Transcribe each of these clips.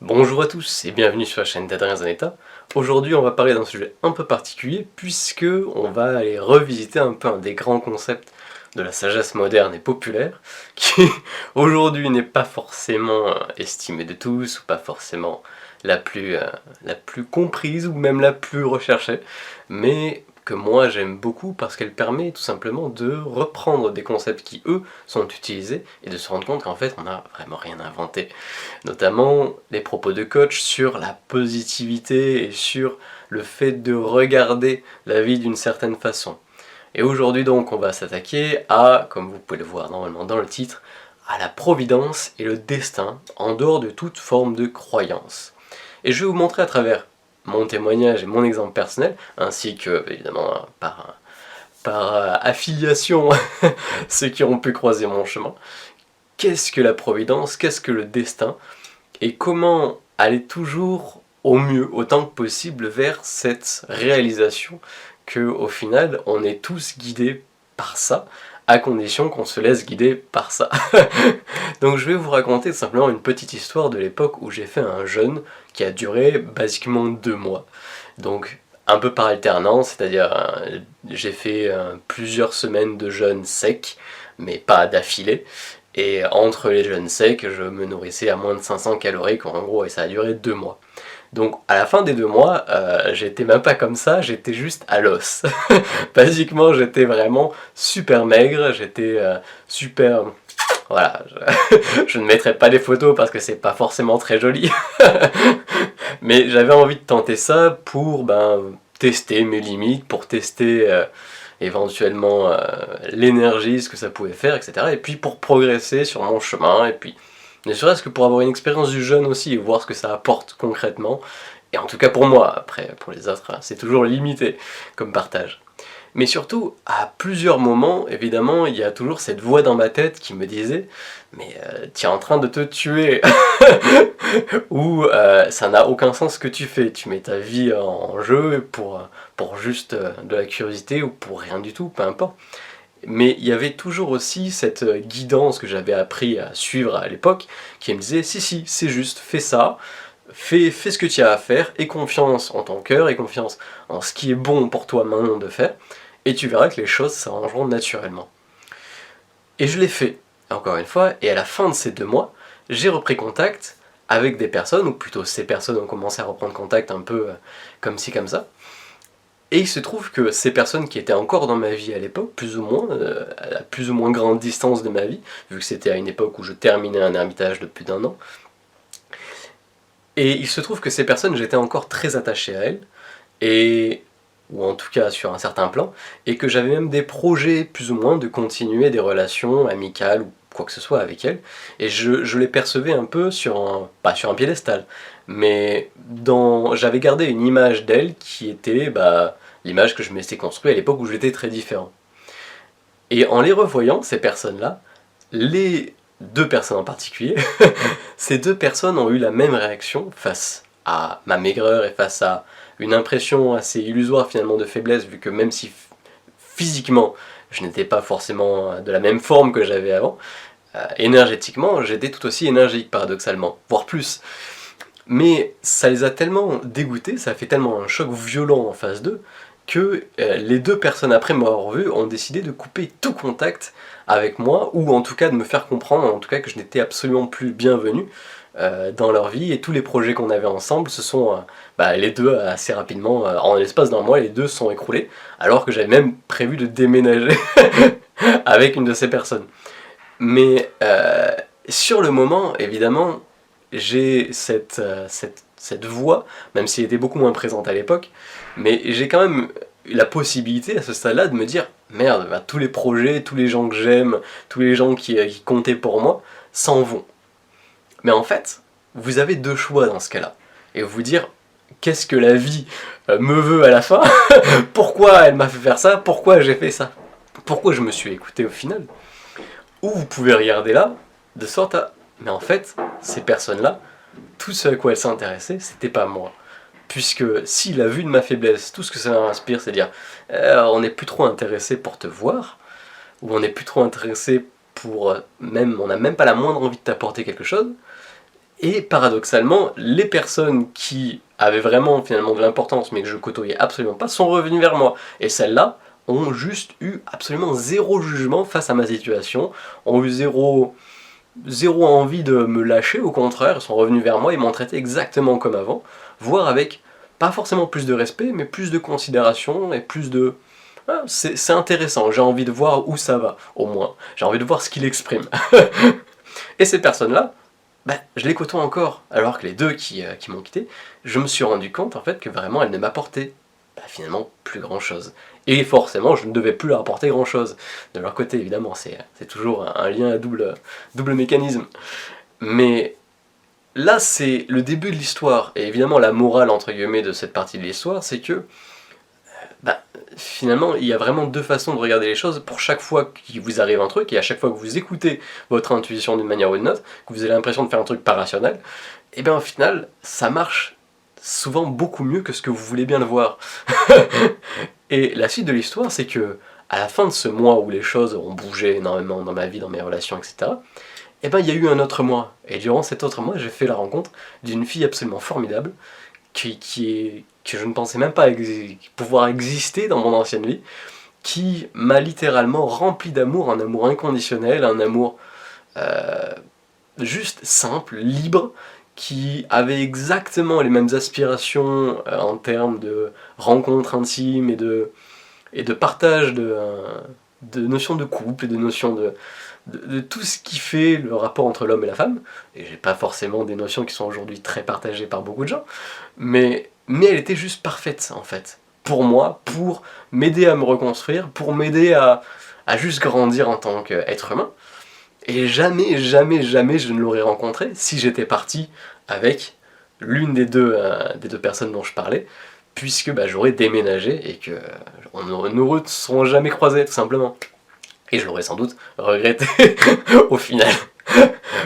Bonjour à tous et bienvenue sur la chaîne d'Adrien Zanetta. Aujourd'hui on va parler d'un sujet un peu particulier puisque on va aller revisiter un peu un des grands concepts de la sagesse moderne et populaire qui aujourd'hui n'est pas forcément estimée de tous ou pas forcément la plus comprise ou même la plus recherchée, mais que moi j'aime beaucoup parce qu'elle permet tout simplement de reprendre des concepts qui eux sont utilisés et de se rendre compte qu'en fait on n'a vraiment rien inventé. Notamment les propos de coach sur la positivité et sur le fait de regarder la vie d'une certaine façon. Et aujourd'hui donc on va s'attaquer à, comme vous pouvez le voir normalement dans le titre, à la providence et le destin en dehors de toute forme de croyance. Et je vais vous montrer à travers mon témoignage et mon exemple personnel, ainsi que évidemment par affiliation ceux qui auront pu croiser mon chemin, qu'est-ce que la providence, qu'est-ce que le destin, et comment aller toujours au mieux, autant que possible, vers cette réalisation que, au final, on est tous guidés par ça, à condition qu'on se laisse guider par ça. Donc je vais vous raconter simplement une petite histoire de l'époque où j'ai fait un jeûne qui a duré basiquement 2 mois. Donc un peu par alternance, c'est-à-dire j'ai fait plusieurs semaines de jeûne sec, mais pas d'affilée. Et entre les jeûnes secs, je me nourrissais à moins de 500 calories, en gros, et ça a duré 2 mois. Donc à la fin des 2 mois, j'étais même pas comme ça, j'étais juste à l'os. Basiquement, j'étais vraiment super maigre, j'étais super... Voilà, je ne mettrai pas des photos parce que c'est pas forcément très joli. Mais j'avais envie de tenter ça pour tester mes limites, pour tester éventuellement l'énergie, ce que ça pouvait faire, etc. Et puis pour progresser sur mon chemin, et puis ne serait-ce que pour avoir une expérience du jeûne aussi et voir ce que ça apporte concrètement. Et en tout cas pour moi, après pour les autres, c'est toujours limité comme partage. Mais surtout, à plusieurs moments, évidemment, il y a toujours cette voix dans ma tête qui me disait « Mais tu es en train de te tuer !» ou ça n'a aucun sens ce que tu fais, tu mets ta vie en jeu pour juste de la curiosité ou pour rien du tout, peu importe. » Mais il y avait toujours aussi cette guidance que j'avais appris à suivre à l'époque, qui me disait « Si, c'est juste, fais ça, fais ce que tu as à faire, aie confiance en ton cœur, aie confiance en ce qui est bon pour toi maintenant de faire, et tu verras que les choses s'arrangeront naturellement. » Et je l'ai fait, encore une fois, et à la fin de ces 2 mois, j'ai repris contact avec des personnes, ou plutôt ces personnes ont commencé à reprendre contact un peu comme ci comme ça. Et il se trouve que ces personnes qui étaient encore dans ma vie à l'époque, plus ou moins, à plus ou moins grande distance de ma vie, vu que c'était à une époque où je terminais un ermitage de plus d'1 an, et il se trouve que ces personnes, j'étais encore très attaché à elles, ou en tout cas sur un certain plan, et que j'avais même des projets plus ou moins de continuer des relations amicales ou quoi que ce soit avec elles, et je les percevais un peu pas sur un piédestal, mais j'avais gardé une image d'elles qui était l'image que je m'étais construite à l'époque où j'étais très différent. Et en les revoyant, ces personnes-là, les 2 personnes en particulier, ces 2 personnes ont eu la même réaction face à ma maigreur et face à une impression assez illusoire finalement de faiblesse, vu que même si physiquement je n'étais pas forcément de la même forme que j'avais avant, énergétiquement j'étais tout aussi énergique paradoxalement, voire plus. Mais ça les a tellement dégoûtés, ça a fait tellement un choc violent en face d'eux, que les 2 personnes après m'avoir vu ont décidé de couper tout contact avec moi, ou en tout cas de me faire comprendre en tout cas que je n'étais absolument plus bienvenu dans leur vie, et tous les projets qu'on avait ensemble se sont les 2 assez rapidement, en l'espace d'un mois, les 2 se sont écroulés, alors que j'avais même prévu de déménager avec une de ces personnes. Mais sur le moment, évidemment, j'ai cette voix, même si elle était beaucoup moins présente à l'époque, mais j'ai quand même la possibilité à ce stade-là de me dire « Merde, tous les projets, tous les gens que j'aime, tous les gens qui comptaient pour moi, s'en vont. » Mais en fait, vous avez 2 choix dans ce cas-là. Et vous dire « Qu'est-ce que la vie me veut à la fin ? Pourquoi elle m'a fait faire ça ? Pourquoi j'ai fait ça ? Pourquoi je me suis écouté au final ?» Ou vous pouvez regarder là, de sorte à « Mais en fait, ces personnes-là, tout ce à quoi elles s'intéressaient, c'était pas moi. » Puisque si la vue de ma faiblesse, tout ce que ça m'inspire, c'est dire on n'est plus trop intéressé pour te voir, ou on n'est plus trop intéressé pour on n'a même pas la moindre envie de t'apporter quelque chose, Et paradoxalement, les personnes qui avaient vraiment finalement de l'importance mais que je côtoyais absolument pas sont revenues vers moi. Et celles-là ont juste eu absolument zéro jugement face à ma situation, ont eu zéro envie de me lâcher, au contraire, ils sont revenus vers moi et m'ont traité exactement comme avant, voire avec pas forcément plus de respect, mais plus de considération et plus de... Ah, c'est intéressant, j'ai envie de voir où ça va, au moins. J'ai envie de voir ce qu'il exprime. Et ces personnes-là, bah, je les côtoie encore, alors que les deux qui m'ont quitté, je me suis rendu compte en fait que vraiment elles ne m'apportaient finalement plus grand chose. Et forcément, je ne devais plus leur apporter grand chose. De leur côté, évidemment, c'est toujours un lien à double mécanisme. Mais là, c'est le début de l'histoire. Et évidemment, la morale, entre guillemets, de cette partie de l'histoire, c'est que bah, finalement, il y a vraiment deux façons de regarder les choses. Pour chaque fois qu'il vous arrive un truc, et à chaque fois que vous écoutez votre intuition d'une manière ou d'une autre, que vous avez l'impression de faire un truc pas rationnel, et bien au final, ça marche souvent beaucoup mieux que ce que vous voulez bien le voir. Et la suite de l'histoire, c'est que à la fin de ce mois où les choses ont bougé énormément dans ma vie, dans mes relations, etc., et ben il y a eu un autre mois. Et durant cet autre mois, j'ai fait la rencontre d'une fille absolument formidable, que je ne pensais même pas pouvoir exister dans mon ancienne vie, qui m'a littéralement rempli d'amour, un amour inconditionnel, un amour juste simple, libre, qui avait exactement les mêmes aspirations en termes de rencontres intimes et de partage de notions de couple et de notions de tout ce qui fait le rapport entre l'homme et la femme. Et j'ai pas forcément des notions qui sont aujourd'hui très partagées par beaucoup de gens, mais elle était juste parfaite en fait. Pour moi, pour m'aider à me reconstruire, pour m'aider à juste grandir en tant qu'être humain. Et jamais, jamais, jamais je ne l'aurais rencontré si j'étais parti avec l'une des deux personnes dont je parlais, puisque j'aurais déménagé et que nos routes ne seront jamais croisées, tout simplement. Et je l'aurais sans doute regretté au final,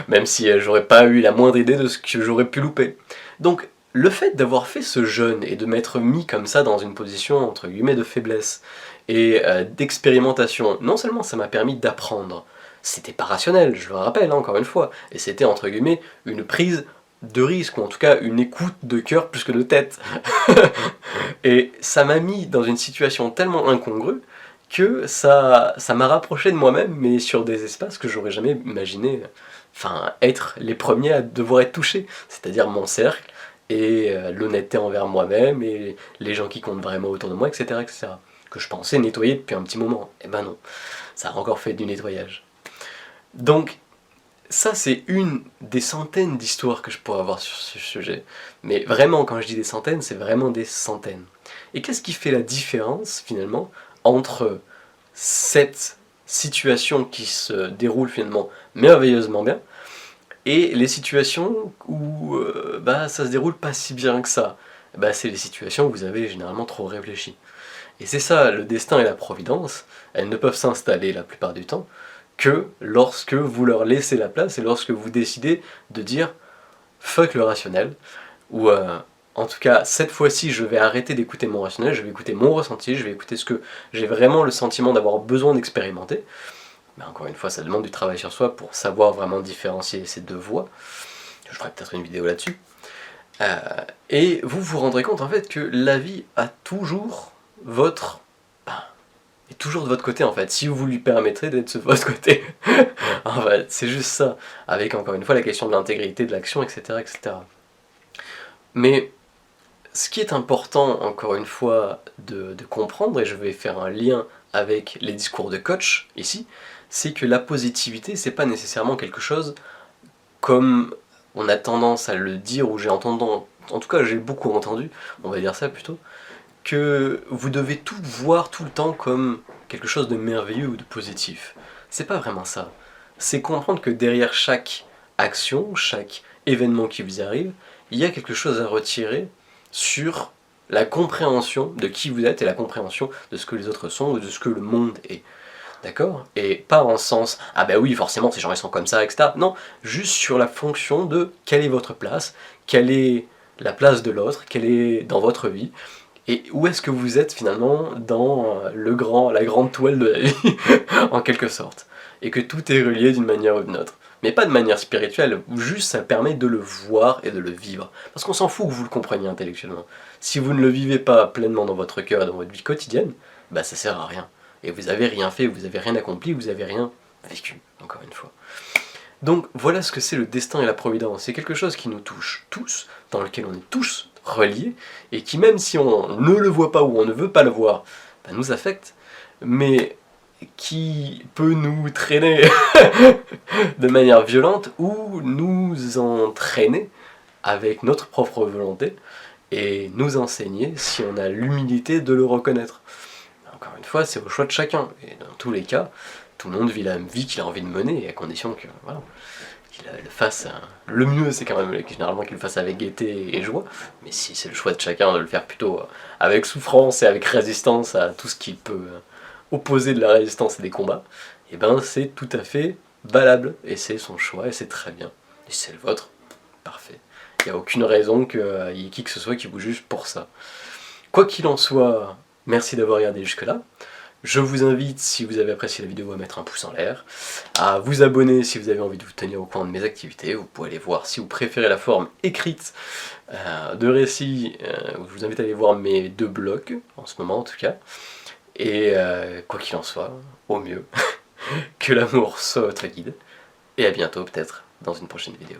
même si j'aurais pas eu la moindre idée de ce que j'aurais pu louper. Donc, le fait d'avoir fait ce jeûne et de m'être mis comme ça dans une position entre guillemets de faiblesse et d'expérimentation, non seulement ça m'a permis d'apprendre, c'était pas rationnel, je le rappelle encore une fois, et c'était entre guillemets une prise de risque, ou en tout cas une écoute de cœur plus que de tête. Et ça m'a mis dans une situation tellement incongrue que ça m'a rapproché de moi-même, mais sur des espaces que j'aurais jamais imaginé être les premiers à devoir être touchés, c'est-à-dire mon cercle, et l'honnêteté envers moi-même, et les gens qui comptent vraiment autour de moi, etc., etc. Que je pensais nettoyer depuis un petit moment. Et ben non, ça a encore fait du nettoyage. Donc, ça c'est une des centaines d'histoires que je pourrais avoir sur ce sujet. Mais vraiment, quand je dis des centaines, c'est vraiment des centaines. Et qu'est-ce qui fait la différence, finalement, entre cette situation qui se déroule finalement merveilleusement bien, et les situations où ça se déroule pas si bien que ça? C'est les situations où vous avez généralement trop réfléchi. Et c'est ça, le destin et la providence, elles ne peuvent s'installer la plupart du temps que lorsque vous leur laissez la place et lorsque vous décidez de dire fuck le rationnel, ou en tout cas cette fois-ci je vais arrêter d'écouter mon rationnel, je vais écouter mon ressenti, je vais écouter ce que j'ai vraiment le sentiment d'avoir besoin d'expérimenter. Mais encore une fois, ça demande du travail sur soi pour savoir vraiment différencier ces deux voies. Je ferai peut-être une vidéo là-dessus. Et vous vous rendrez compte en fait que la vie a toujours est toujours de votre côté en fait, si vous lui permettrez d'être de votre côté. En fait, c'est juste ça, avec encore une fois la question de l'intégrité de l'action, etc., etc. Mais ce qui est important, encore une fois, de comprendre, et je vais faire un lien avec les discours de coach ici, c'est que la positivité, c'est pas nécessairement quelque chose comme on a tendance à le dire, ou j'ai entendu, en tout cas j'ai beaucoup entendu, on va dire ça plutôt, que vous devez tout voir tout le temps comme quelque chose de merveilleux ou de positif. C'est pas vraiment ça. C'est comprendre que derrière chaque action, chaque événement qui vous arrive, il y a quelque chose à retirer sur la compréhension de qui vous êtes et la compréhension de ce que les autres sont ou de ce que le monde est. D'accord? Et pas en sens « Ah ben oui, forcément, ces gens ils sont comme ça, etc. » Non, juste sur la fonction de quelle est votre place, quelle est la place de l'autre, quelle est dans votre vie, et où est-ce que vous êtes finalement dans la grande toile de la vie, en quelque sorte. Et que tout est relié d'une manière ou d'une autre. mais pas de manière spirituelle, juste ça permet de le voir et de le vivre. Parce qu'on s'en fout que vous le compreniez intellectuellement. Si vous ne le vivez pas pleinement dans votre cœur et dans votre vie quotidienne, bah ça sert à rien. Et vous avez rien fait, vous avez rien accompli, vous avez rien vécu, encore une fois. Donc voilà ce que c'est le destin et la providence. C'est quelque chose qui nous touche tous, dans lequel on est tous reliés, et qui même si on ne le voit pas ou on ne veut pas le voir, bah, nous affecte, mais qui peut nous traîner de manière violente ou nous entraîner avec notre propre volonté et nous enseigner si on a l'humilité de le reconnaître. Encore une fois, c'est au choix de chacun, et dans tous les cas, tout le monde vit la vie qu'il a envie de mener, à condition que voilà, qu'il le fasse. Le mieux, c'est quand même généralement qu'il le fasse avec gaieté et joie, mais si c'est le choix de chacun de le faire plutôt avec souffrance et avec résistance à tout ce qui peut opposer de la résistance et des combats, et ben c'est tout à fait valable, et c'est son choix, et c'est très bien. Et c'est le vôtre, parfait. Il n'y a aucune raison qu'il y ait qui que ce soit qui vous juge pour ça. Quoi qu'il en soit, merci d'avoir regardé jusque-là. Je vous invite, si vous avez apprécié la vidéo, à mettre un pouce en l'air, à vous abonner si vous avez envie de vous tenir au courant de mes activités. Vous pouvez aller voir si vous préférez la forme écrite de récit. Je vous invite à aller voir mes 2 blogs, en ce moment en tout cas. Et quoi qu'il en soit, au mieux, que l'amour soit votre guide. Et à bientôt peut-être dans une prochaine vidéo.